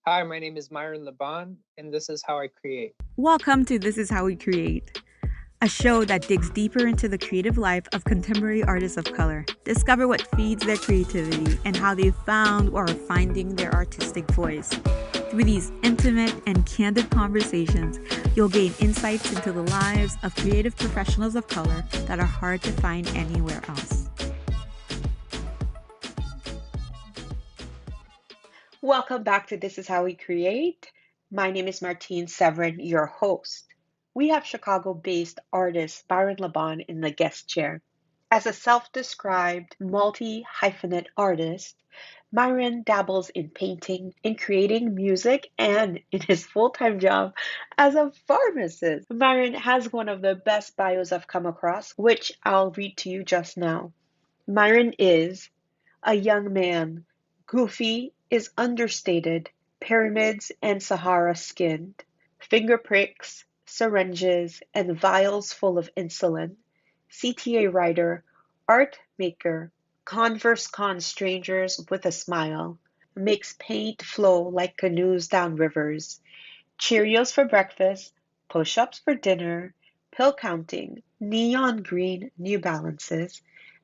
Hi, my name is Myron Laban, and this is how I create. Welcome to This Is How We Create, a show that digs deeper into the creative life of contemporary artists of color. Discover what feeds their creativity and how they found or are finding their artistic voice. Through these intimate and candid conversations, you'll gain insights into the lives of creative professionals of color that are hard to find anywhere else. Welcome back to This Is How We Create. My name is Martine Severin, your host. We have Chicago based artist Myron Laban in the guest chair. As a self described multi hyphenate artist, Myron dabbles in painting, in creating music, and in his full time job as a pharmacist. Myron has one of the best bios I've come across, which I'll read to you just now. Myron is a young man, goofy is understated, pyramids and Sahara skinned, finger pricks, syringes, and vials full of insulin, CTA writer, art maker, Converse con strangers with a smile, makes paint flow like canoes down rivers, Cheerios for breakfast, push-ups for dinner, pill counting, neon green New Balances,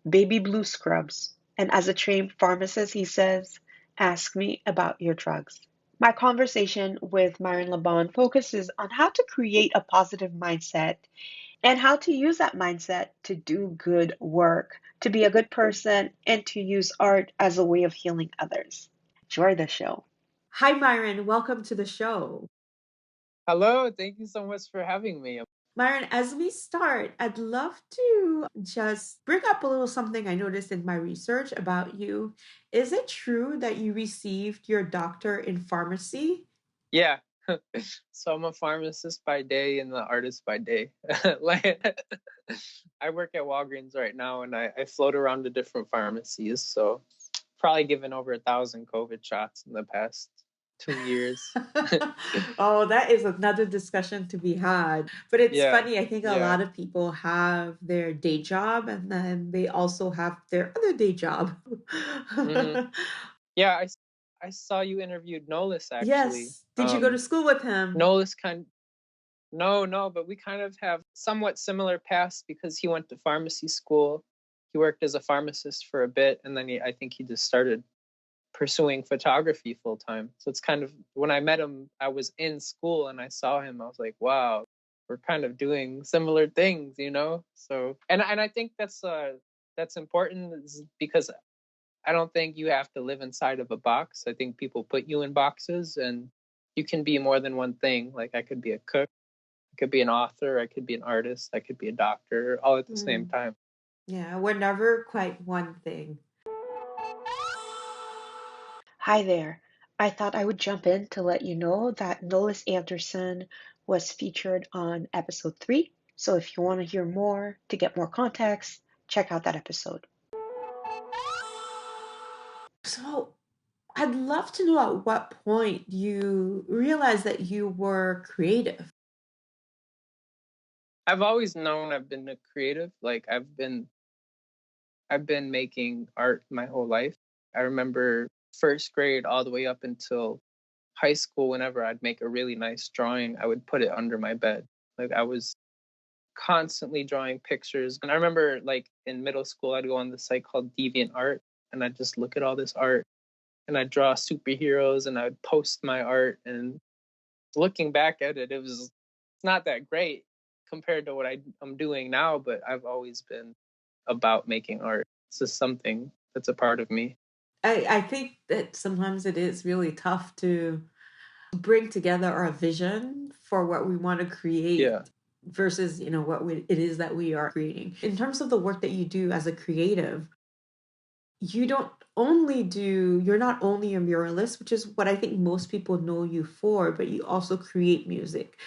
baby blue scrubs. And as a trained pharmacist, he says, ask me about your drugs. My conversation with Myron Laban focuses on how to create a positive mindset and how to use that mindset to do good work, to be a good person, and to use art as a way of healing others. Enjoy the show. Hi, Myron. Welcome to the show. Hello, thank you so much for having me. Myron, as we start, I'd love to just bring up a little something I noticed in my research about you. Is it true that you received your doctor in pharmacy? Yeah, so I'm a pharmacist by day and the artist by day. like, I work at Walgreens right now, and I float around to different pharmacies. So probably given over 1,000 COVID shots in the past 2 years. Oh, that is another discussion to be had. But it's yeah, funny, I think a yeah. lot of people have their day job and then they also have their other day job. hmm Yeah, I saw you interviewed Nolis actually. Yes. Did you go to school with him? Nolis kind No, but we kind of have somewhat similar paths because he went to pharmacy school. He worked as a pharmacist for a bit, and then I think he just started pursuing photography full time. So it's kind of when I met him, I was in school and I saw him. I was like, wow, we're kind of doing similar things, you know. So and I think that's important because I don't think you have to live inside of a box. I think people put you in boxes, and you can be more than one thing. Like I could be a cook, I could be an author, I could be an artist, I could be a doctor, all at the same Mm. time. Yeah, we're never quite one thing. Hi there. I thought I would jump in to let you know that Nolis Anderson was featured on episode 3. So if you want to hear more, to get more context, check out that episode. So I'd love to know at what point you realized that you were creative. I've always known I've been a creative. Like I've been making art my whole life. I remember first grade all the way up until high school, whenever I'd make a really nice drawing, I would put it under my bed. Like I was constantly drawing pictures. And I remember like in middle school I'd go on this site called Deviant Art, and I'd just look at all this art, and I'd draw superheroes, and I'd post my art. And looking back at it, it's not that great compared to what I'm doing now, but I've always been about making art. It's just something that's a part of me. I think that sometimes it is really tough to bring together our vision for what we want to create Yeah. versus, it is that we are creating. In terms of the work that you do as a creative, you're not only a muralist, which is what I think most people know you for, but you also create music.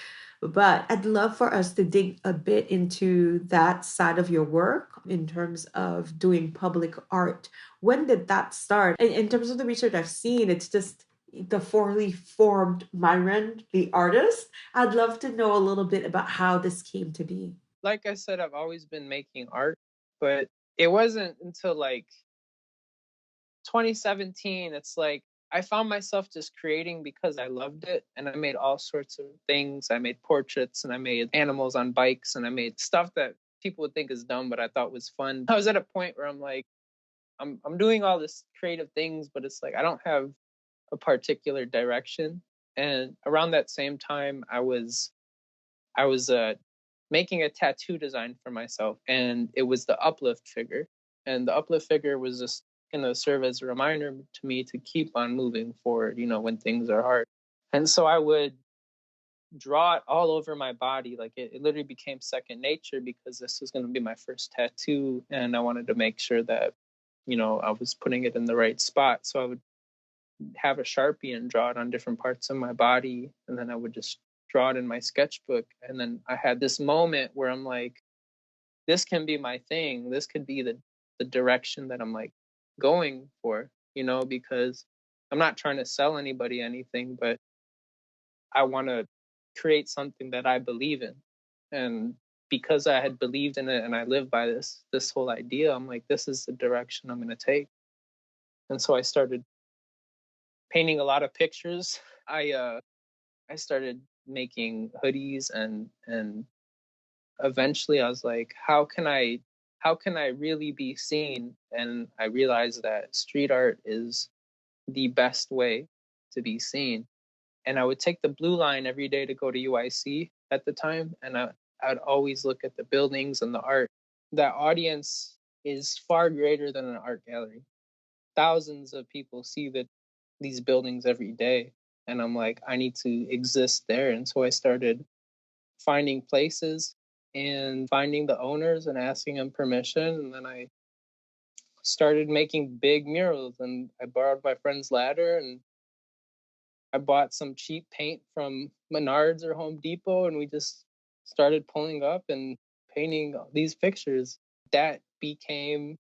But I'd love for us to dig a bit into that side of your work in terms of doing public art. When did that start? And in terms of the research I've seen, it's just the fully formed Myron, the artist. I'd love to know a little bit about how this came to be. Like I said, I've always been making art, but it wasn't until like 2017. It's like I found myself just creating because I loved it. And I made all sorts of things. I made portraits and I made animals on bikes and I made stuff that people would think is dumb, but I thought was fun. I was at a point where I'm like, I'm doing all this creative things, but it's like I don't have a particular direction. And around that same time, I was making a tattoo design for myself, and it was the uplift figure. And the uplift figure was just gonna serve as a reminder to me to keep on moving forward, when things are hard. And so I would draw it all over my body. Like it literally became second nature because this was gonna be my first tattoo, and I wanted to make sure that, I was putting it in the right spot. So I would have a Sharpie and draw it on different parts of my body. And then I would just draw it in my sketchbook. And then I had this moment where I'm like, this can be my thing. This could be the direction that I'm like going for, because I'm not trying to sell anybody anything, but I want to create something that I believe in. And because I had believed in it and I live by this whole idea, I'm like, this is the direction I'm going to take. And so I started painting a lot of pictures. I started making hoodies and eventually I was like, how can I really be seen? And I realized that street art is the best way to be seen. And I would take the blue line every day to go to UIC at the time, and I'd always look at the buildings and the art. That audience is far greater than an art gallery. Thousands of people see these buildings every day, and I'm like, I need to exist there. And so I started finding places and finding the owners and asking them permission, and then I started making big murals. And I borrowed my friend's ladder, and I bought some cheap paint from Menards or Home Depot, and we just started pulling up and painting these pictures. That became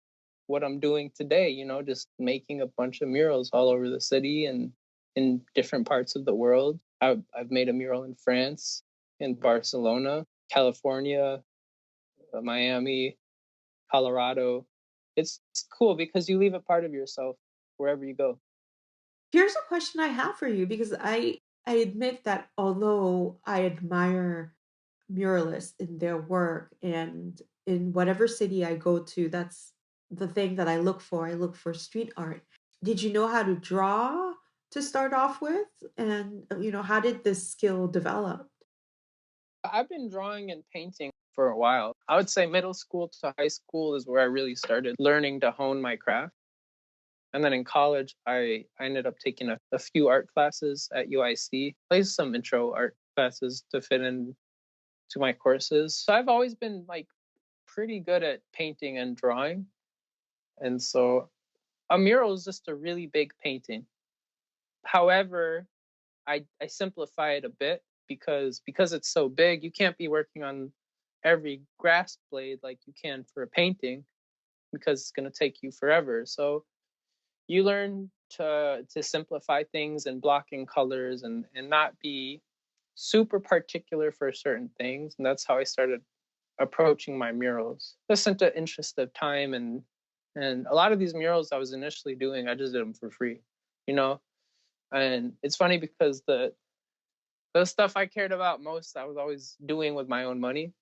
what I'm doing today, just making a bunch of murals all over the city and in different parts of the world. I've made a mural in France, in Barcelona, California, Miami, Colorado. It's cool because you leave a part of yourself wherever you go. Here's a question I have for you because I admit that although I admire muralists in their work and in whatever city I go to, that's the thing that I look for. I look for street art. Did you know how to draw to start off with? And how did this skill develop? I've been drawing and painting for a while. I would say middle school to high school is where I really started learning to hone my craft. And then in college, I ended up taking a few art classes at UIC, placed some intro art classes to fit in to my courses. So I've always been like pretty good at painting and drawing. And so a mural is just a really big painting. However, I simplify it a bit because it's so big, you can't be working on every grass blade like you can for a painting because it's going to take you forever. So you learn to simplify things and blocking colors and not be super particular for certain things. And that's how I started approaching my murals. Just into interest of time and a lot of these murals I was initially doing, I just did them for free, you know. And it's funny because the stuff I cared about most, I was always doing with my own money.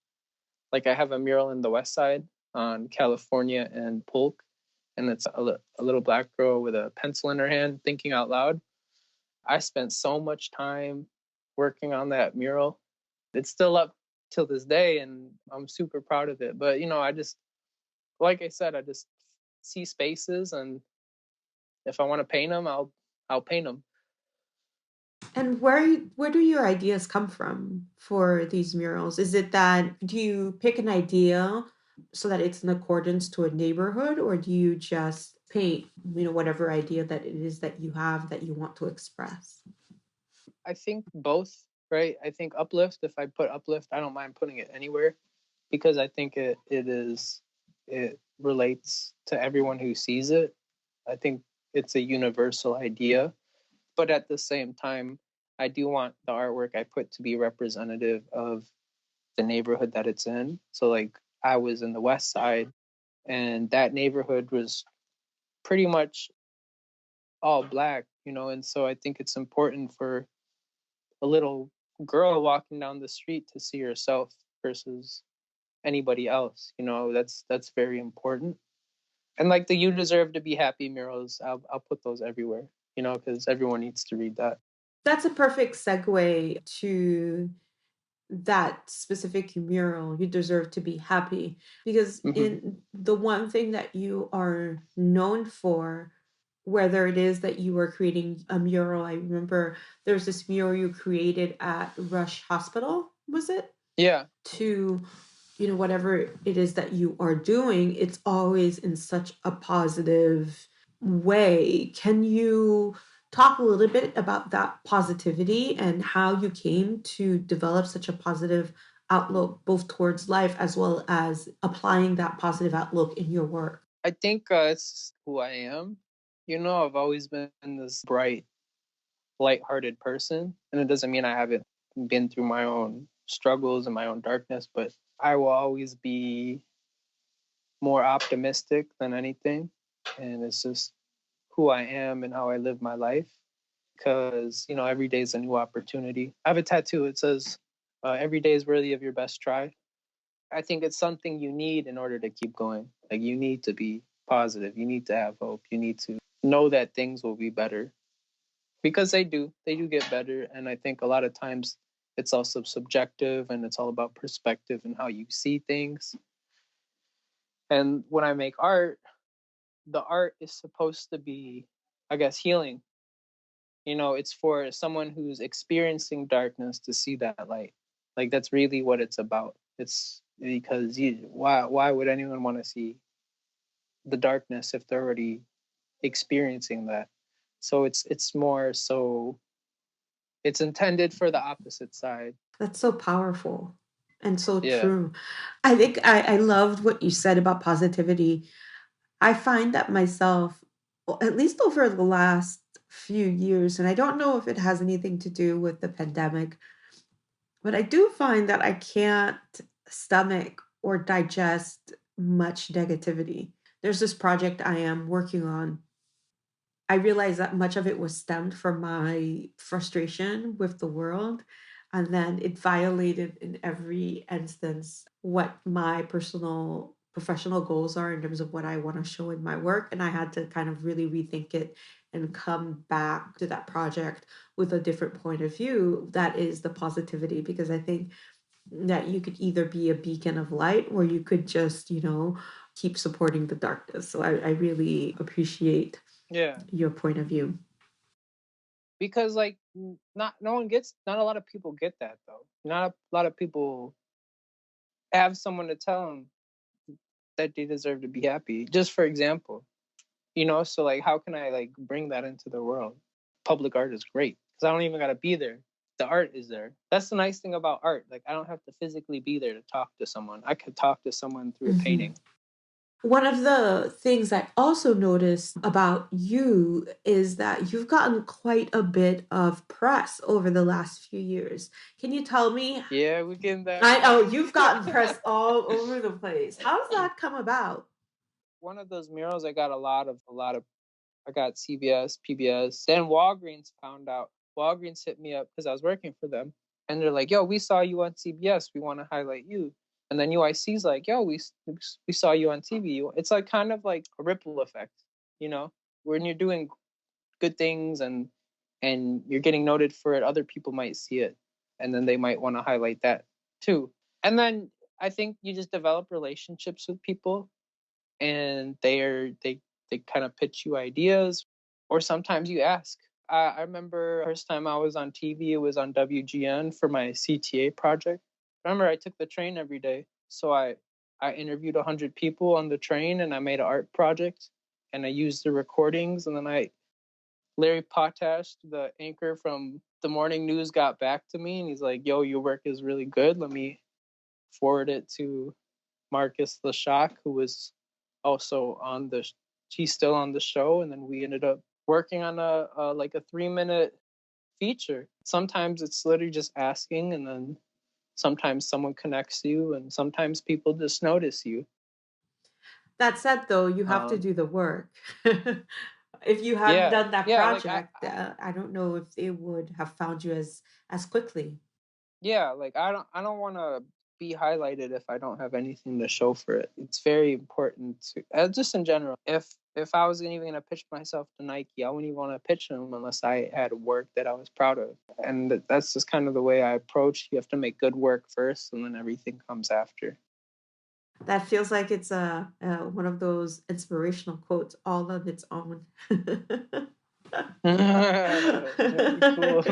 Like I have a mural in the West Side on California and Polk, and it's a little black girl with a pencil in her hand thinking out loud. I spent so much time working on that mural. It's still up till this day, and I'm super proud of it. But I just, like I said, I just see spaces, and if I want to paint them, I'll paint them. And where do your ideas come from for these murals? Is it that do you pick an idea so that it's in accordance to a neighborhood, or do you just paint, whatever idea that it is that you have that you want to express? I think both, right? I think uplift. If I put uplift, I don't mind putting it anywhere because I think it relates to everyone who sees it. I think it's a universal idea, but at the same time, I do want the artwork I put to be representative of the neighborhood that it's in. So like I was in the West Side, and that neighborhood was pretty much all black, and so I think it's important for a little girl walking down the street to see herself versus anybody else. That's very important. And like the "You Deserve to Be Happy" murals, I'll put those everywhere, because everyone needs to read that. That's a perfect segue to that specific mural. You deserve to be happy, because Hmm. in the one thing that you are known for, whether it is that you are creating a mural, I remember there was this mural you created at Rush Hospital, was it? Yeah. To, whatever it is that you are doing, it's always in such a positive way. Can you talk a little bit about that positivity and how you came to develop such a positive outlook both towards life as well as applying that positive outlook in your work? I think it's who I am. I've always been this bright, lighthearted person, and it doesn't mean I haven't been through my own struggles and my own darkness, but I will always be more optimistic than anything. And it's just who I am and how I live my life. Because, every day is a new opportunity. I have a tattoo. It says, every day is worthy of your best try. I think it's something you need in order to keep going. Like, you need to be positive. You need to have hope. You need to know that things will be better, because they do get better. And I think a lot of times it's also subjective, and it's all about perspective and how you see things. And when I make art, the art is supposed to be, I guess, healing. It's for someone who's experiencing darkness to see that light. Like, that's really what it's about. It's because why would anyone want to see the darkness if they're already experiencing that? So it's more so it's intended for the opposite side. That's so powerful and so Yeah. true. I think I loved what you said about positivity. I find that myself, well, at least over the last few years, and I don't know if it has anything to do with the pandemic, but I do find that I can't stomach or digest much negativity. There's this project I am working on. I realized that much of it was stemmed from my frustration with the world. And then it violated in every instance what my personal professional goals are in terms of what I want to show in my work. And I had to kind of really rethink it and come back to that project with a different point of view. That is the positivity, because I think that you could either be a beacon of light or you could just, keep supporting the darkness. So I really appreciate Yeah. your point of view. Because like not a lot of people get that though. Not a lot of people have someone to tell them that they deserve to be happy. Just for example, so like how can I like bring that into the world? Public art is great because I don't even got to be there. The art is there. That's the nice thing about art. Like, I don't have to physically be there to talk to someone. I could talk to someone through a Mhm. painting. One of the things I also noticed about you is that you've gotten quite a bit of press over the last few years. Can you tell me? Yeah, we're getting that I know press. you've gotten press all over the place. How does that come about? One of those murals, I got a lot of. I got CBS, PBS. Then Walgreens found out. Walgreens hit me up because I was working for them, and they're like, "Yo, we saw you on CBS. We want to highlight you." And then UIC's like, "Yo, we saw you on TV." It's like kind of like a ripple effect, you know, when you're doing good things and you're getting noted for it, other people might see it, and then they might want to highlight that too. And then I think you just develop relationships with people, and they kind of pitch you ideas, or sometimes you ask. I remember first time I was on TV, it was on WGN for my CTA project. Remember, I took the train every day, so I interviewed 100 people on the train, and I made an art project, and I used the recordings, and then Larry Potash, the anchor from the morning news, got back to me, and he's like, "Yo, your work is really good. Let me forward it to Marcus Lashak, who was also on the he's still on the show." And then we ended up working on a like a 3-minute feature. Sometimes it's literally just asking, and then sometimes someone connects you, and sometimes people just notice you. That said, though, you have to Um, do the work. If you hadn't Yeah, done that yeah, like project, I don't know if they would have found you as quickly. yeah, like I don't want to be highlighted if I don't have anything to show for it. It's very important to just in general. If I was even gonna pitch myself to Nike, I wouldn't even want to pitch them unless I had work that I was proud of. And that's just kind of the way I approach. You have to make good work first, and then everything comes after. That feels like it's one of those inspirational quotes all on its own. That'd be cool.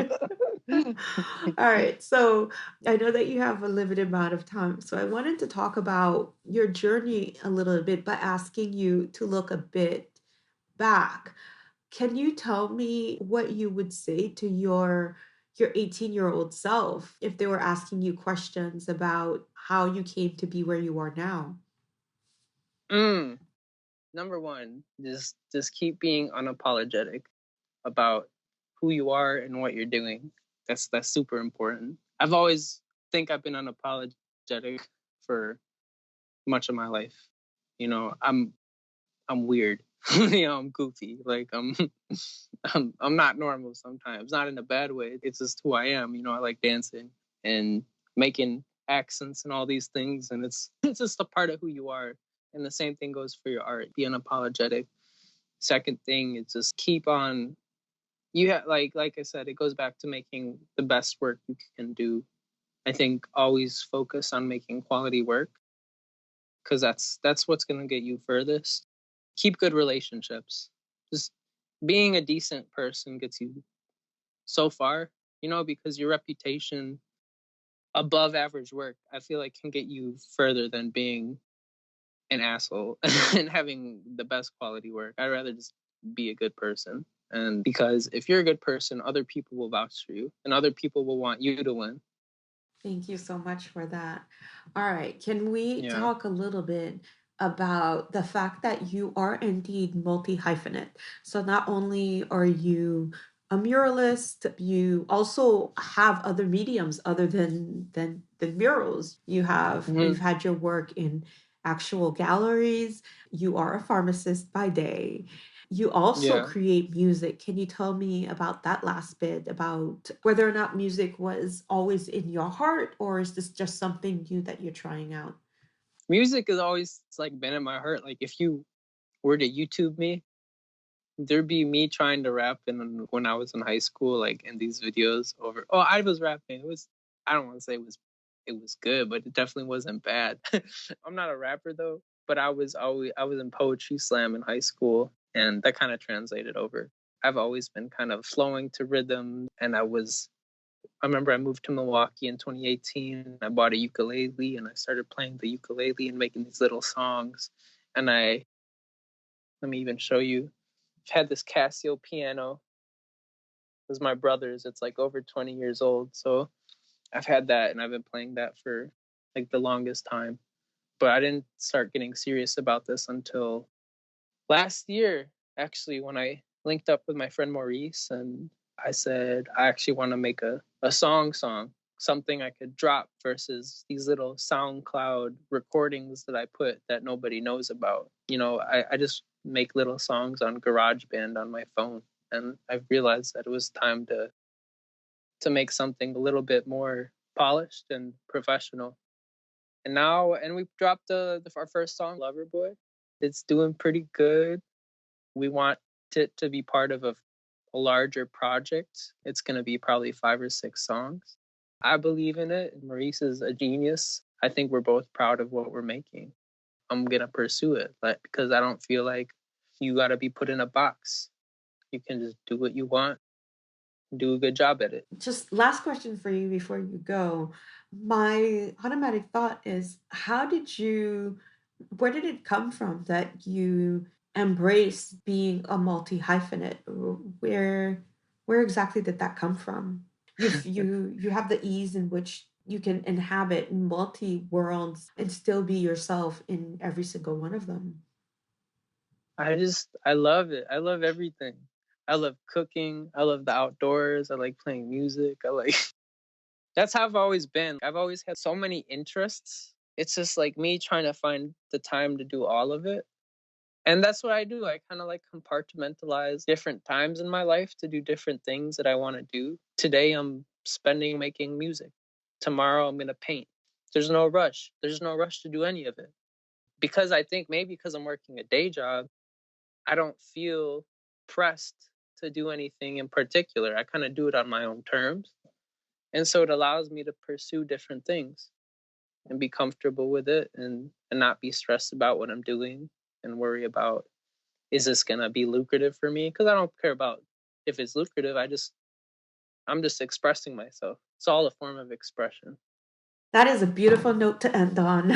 All right. So I know that you have a limited amount of time. So I wanted to talk about your journey a little bit by asking you to look a bit back. Can you tell me what you would say to your 18-year-old self if they were asking you questions about how you came to be where you are now? mm, Number one, just keep being unapologetic about who you are and what you're doing. That's super important. I've always think I've been unapologetic for much of my life. You know, I'm weird. I'm goofy. Like I'm not normal sometimes. Not in a bad way. It's just who I am. I like dancing and making accents and all these things, and it's just a part of who you are. And the same thing goes for your art. Be unapologetic. Second thing is just keep on. You have like I said, it goes back to making the best work you can do. I think always focus on making quality work because that's what's gonna get you furthest. Keep good relationships. Just being a decent person gets you so far, because your reputation above average work, I feel like can get you further than being an asshole and having the best quality work. I'd rather just be a good person. And because if you're a good person, other people will vouch for you and other people will want you to win. Thank you so much for that. All right. Can we Yeah. talk a little bit about the fact that you are indeed multi-hyphenate? So not only are you a muralist, you also have other mediums other than murals. You've Hmm. had your work in actual galleries. You are a pharmacist by day. You also Yeah. create music. Can you tell me about that last bit about whether or not music was always in your heart, or is this just something new that you're trying out? Music has always like been in my heart. Like if you were to YouTube me, there'd be me trying to rap in when I was in high school, like in these videos over. Oh, I was rapping. I don't want to say it was good, but it definitely wasn't bad. I'm not a rapper though, but I was in poetry slam in high school, and that kind of translated over. I've always been kind of flowing to rhythm, and I remember I moved to Milwaukee in 2018. And I bought a ukulele, and I started playing the ukulele and making these little songs. And let me even show you. I've had this Casio piano. It was my brother's. It's like over 20 years old. So I've had that, and I've been playing that for like the longest time. But I didn't start getting serious about this until last year, actually, when I linked up with my friend Maurice, and I said, I actually want to make a song, something I could drop versus these little SoundCloud recordings that I put that nobody knows about. I just make little songs on GarageBand on my phone. And I've realized that it was time to make something a little bit more polished and professional. And we dropped our first song, Lover Boy. It's doing pretty good. We want it to be part of a larger project. It's going to be probably 5 or 6 songs. I believe in it. Maurice is a genius. I think we're both proud of what we're making. I'm going to pursue it, because I don't feel like you got to be put in a box. You can just do what you want, do a good job at it. Just last question for you before you go. My automatic thought is, where did it come from that you embrace being a multi-hyphenate? Where exactly did that come from? You have the ease in which you can inhabit multi worlds and still be yourself in every single one of them. I love it. I love everything. I love cooking. I love the outdoors. I like playing music. That's how I've always been. I've always had so many interests. It's just like me trying to find the time to do all of it. And that's what I do. I kind of like compartmentalize different times in my life to do different things that I want to do. Today I'm spending making music. Tomorrow I'm going to paint. There's no rush. There's no rush to do any of it. Because I think maybe because I'm working a day job, I don't feel pressed to do anything in particular. I kind of do it on my own terms. And so it allows me to pursue different things and be comfortable with it and not be stressed about what I'm doing and worry about, is this going to be lucrative for me? Because I don't care about if it's lucrative. I'm just expressing myself. It's all a form of expression. That is a beautiful note to end on.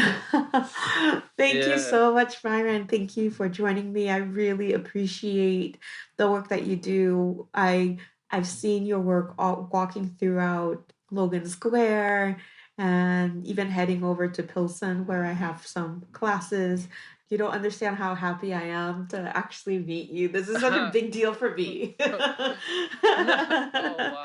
Thank you Yeah. so much, Myron. Thank you for joining me. I really appreciate the work that you do. I've seen your work walking throughout Logan Square and even heading over to Pilsen where I have some classes. You don't understand how happy I am to actually meet you. This is such a big deal for me. Oh, wow.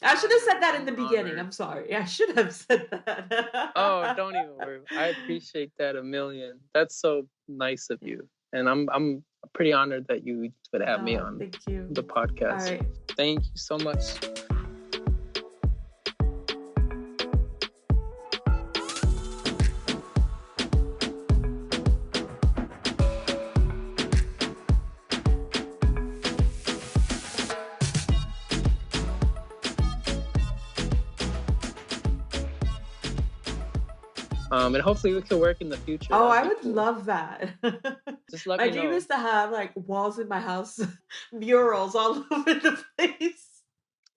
I should have said that in I'm the beginning. honored. I'm sorry. I should have said that. Oh, don't even worry. I appreciate that a million. That's so nice of you. And I'm pretty honored that you would have me on Thank you. the podcast. All right. Thank you so much. And hopefully we can work in the future. Oh, That'd I be would cool. love that. Just let My me dream know. is to have like walls in my house, murals all over the place.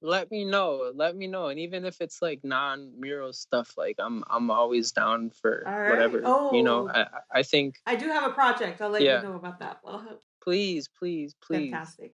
Let me know. Let me know. And even if it's like non-mural stuff, like I'm always down for All right. whatever. You know, Oh, I think I do have a project. I'll let you yeah. know about that. Well, Please, please, please. fantastic.